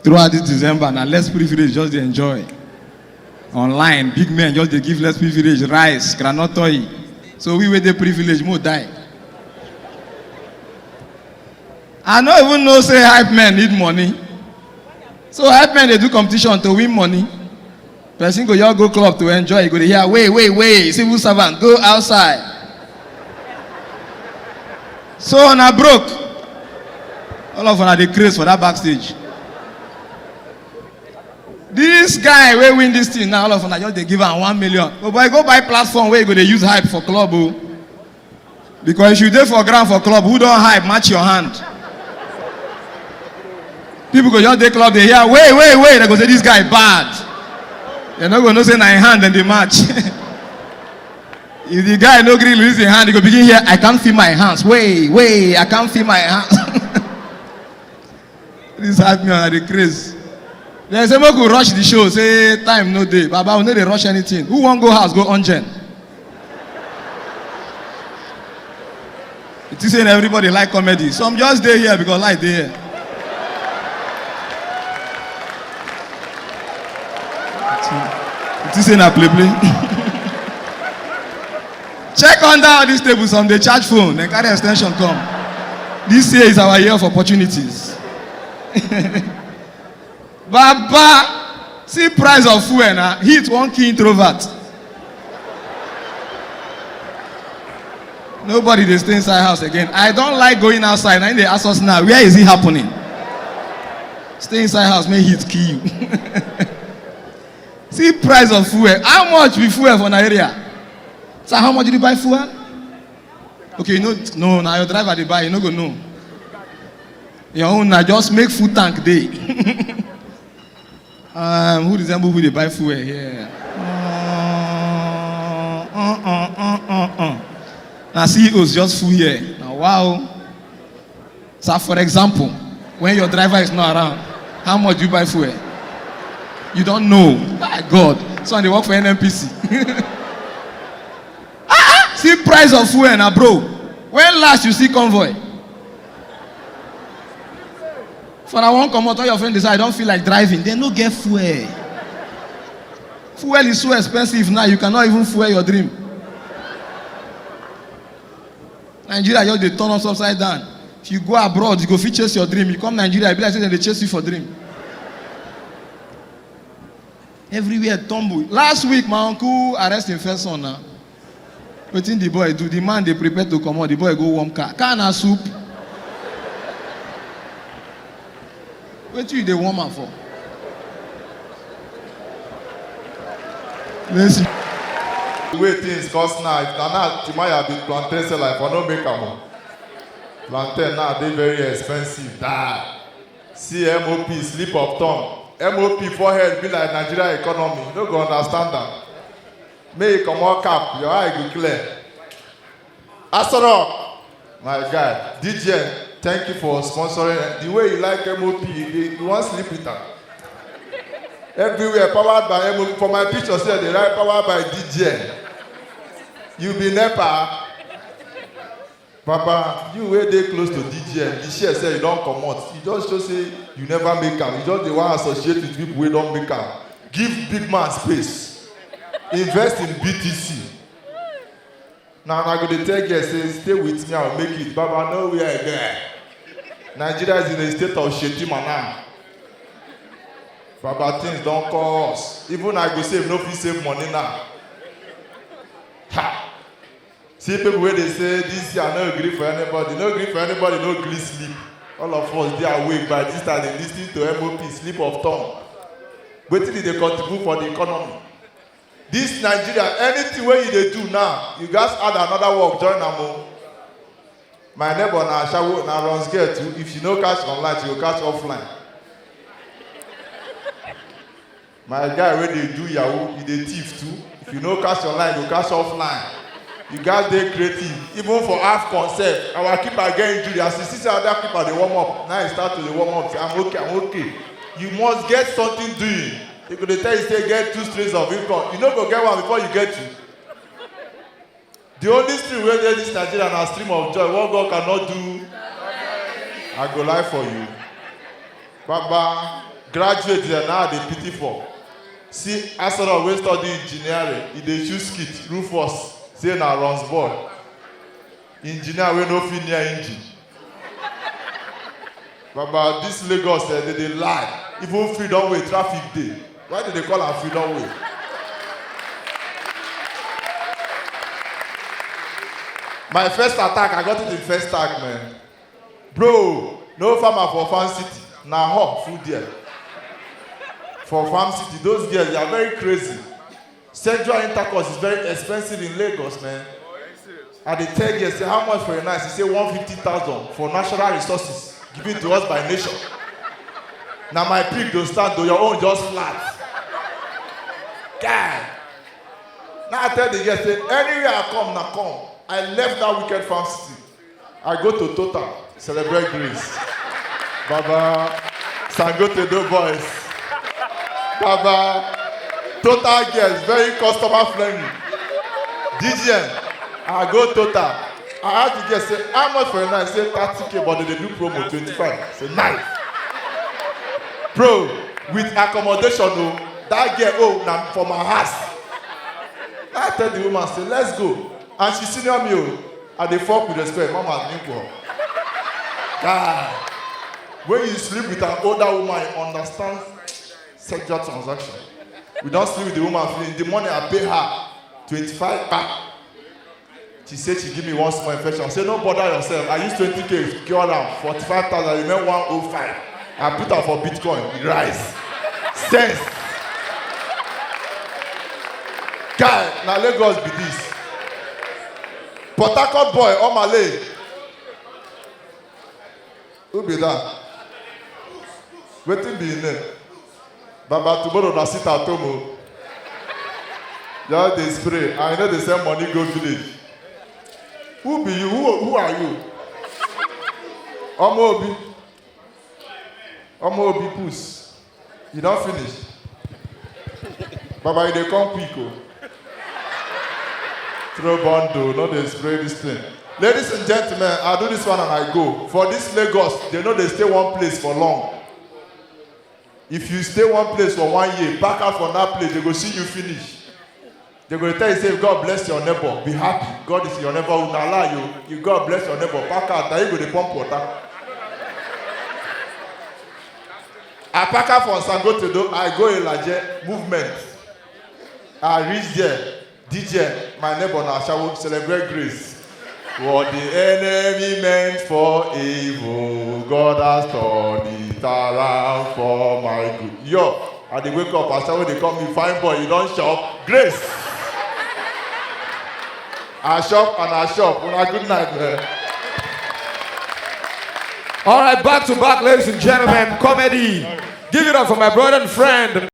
throughout this December, now less privilege, just enjoy. Online, big men just they give less privilege, rice, groundnut oil. So we with the privilege, more die. I don't even know say hype men need money. So hype men they do competition to win money. Person go y'all go club to enjoy. You go to hear wait, civil servant go outside. So on a broke. All of them are the craze for that backstage. This guy will win this thing now. All of them are just they give him 1 million. But boy, go buy platform where you go to use hype for club. Oh. Because if you dey for ground for club, who don't hype match your hand. People go just dey club, they hear wait. They go say this guy bad. They're not going to say na hand and they match. If the guy no gree release his hand, he go begin here. I can't feel my hands. Wait, I can't feel my hands. This hype me on the craze. They say, we could rush the show, say, time no day. Baba, we no dey rush anything. Who won't go house, go on gen. It is saying everybody like comedy. Some just stay here because like they here. It is saying I play. Check under all these tables, some they charge phone, then carry extension come. This year is our year of opportunities. Baba, see price of fuel now. Hit one key introvert. Nobody they stay inside house again. I don't like going outside. Now they ask us now, where is it happening? Stay inside house, may heat kill you. See price of fuel. How much we fuel for an area? So how much did you buy fuel? Okay, no, now your driver they buy, you no go know. Your own now just make full tank day. Who resemble who they buy fuel here? Now CEOs just full here. Now wow. So for example, when your driver is not around, how much do you buy fuel? You don't know. My God. So they work for NNPC. See price of fuel now, bro. When last you see convoy? For I won't come out, all your friends decide I don't feel like driving. They no get fuel. Fuel is so expensive now, you cannot even fuel your dream. Nigeria, just they turn us upside down. If you go abroad, you go fit chase your dream. You come Nigeria, you be like saying they chase you for dream. Everywhere tumble. Last week, my uncle arrested him first son now. What did the boy do? The man they prepare to come out, the boy go warm car. Can of soup. What do you they warm up for? Let's see. The way things cost now, if now Timaya be plantain seller, for no make am. Plantain now they very expensive. See M.O.P. slip of tongue. M.O.P. forehead be like Nigeria economy. You don't go understand that. May you come on cap, your eye go clear. Asoro, my guy, DJ, thank you for sponsoring. The way you like M.O.P., you want sleep with her. Everywhere powered by M.O.P. For my pictures here, they write powered by DJ. You be NEPA. Papa, you way they close to DJ. The share say you don't come out. You just say you never make am. You just the one associate with people who don't make am. Give big man space. Invest in BTC. Now I'm going to tell you, say, stay with me, I'll make it. Baba, no we are there. Nigeria is in a state of shetima now. Baba, things don't cost. Even I go save, no fee save money now. Ha! See people where they say, this year, no agree for anybody. No agree for anybody, no agree sleep. All of us, they are awake by this time, they listening to M.O.P. sleep of tongue. What did they contribute for the economy? This Nigeria, anything where you do now, you guys add another work, join them. My neighbor now, Shawo, now runs get too. If she no catch online, she will catch offline. My guy, when they do Yahoo, he dey thief too. If you no catch online, you catch offline. You guys dey creative. Even for half concept, our keeper get injury. As you see other keeper they warm up. Now he start to warm up. Say, I'm okay. You must get something doing. They could tell you say get 2 streams of income. You no go get one before you get 2. The only stream where there is Nigeria and a stream of joy. What God cannot do, I go lie for you. Baba, Graduate there now they pity for. See, Asara wey study engineering, he dey choose kit, Rufus, say na runs boy. Engineer wey no fit near engine. But this Lagos, they lie. Even freedom way, traffic day. Why do they call am freedom way? My first attack, I got it in first tag, man. Bro, no farmer for farm city. Na hot food there. For farm city, those girls, they are very crazy. Sexual intercourse is very expensive in Lagos, man. And they tell you, say, how much for a night? He say 150,000 for natural resources given to us by nature. Now my pig don't stand, though your own just flat. God. Now I tell the girl, say, anywhere I come, now come. I left that wicked farm city. I go to Total, celebrate grace. Baba, Sangote do boys. Baba, Total girls, very customer friendly. DGM, I go Total. I ask the girl, say, how much for a night? Say 30K, but they do promo 25. Say, nice. Bro, with accommodation, though, that girl, oh, now for my house. I tell the woman, say, let's go. And she senior me, oh, and they fuck with respect. Mama, nipple. God. When you sleep with an older woman, you understand sexual transaction. We don't sleep with the woman. In the money I pay her 25 back. She said she give me one small infection. I said, don't bother yourself. I use 20K to cure her. 45,000, I remain 105. I put her for Bitcoin. It rise. Sense. Guy, now Lagos be this. Port Harcourt boy, on Malay. Who be that? Waiting be in there. Baba tomorrow na sit at home. Just they spray. I know they send money go village. Who be you? Who are you? M.O.P. M.O.P. puss. You don't finish. Baba, they come quick. Oh. Throw bundle, not they spray this thing. Ladies and gentlemen, I do this one and I go. For this Lagos, they know they stay one place for long. If you stay one place for 1 year, back out from that place, they go see you finish. They go tell you, say, God bless your neighbor, be happy. God is your neighbor, who will allow you. You God bless your neighbor, back out, now you go to pump water. I pack out from Sangote, I go Elaje, movement. I reach there. DJ, my neighbor now shall celebrate grace. What the enemy meant for evil, God has turned it around for my good. Yo, and they wake up, I shall they call me fine boy, you don't shop. Grace. I shop and I shop. Well, good night, man. All right, back to back, ladies and gentlemen, comedy. Give it up for my brother and friend.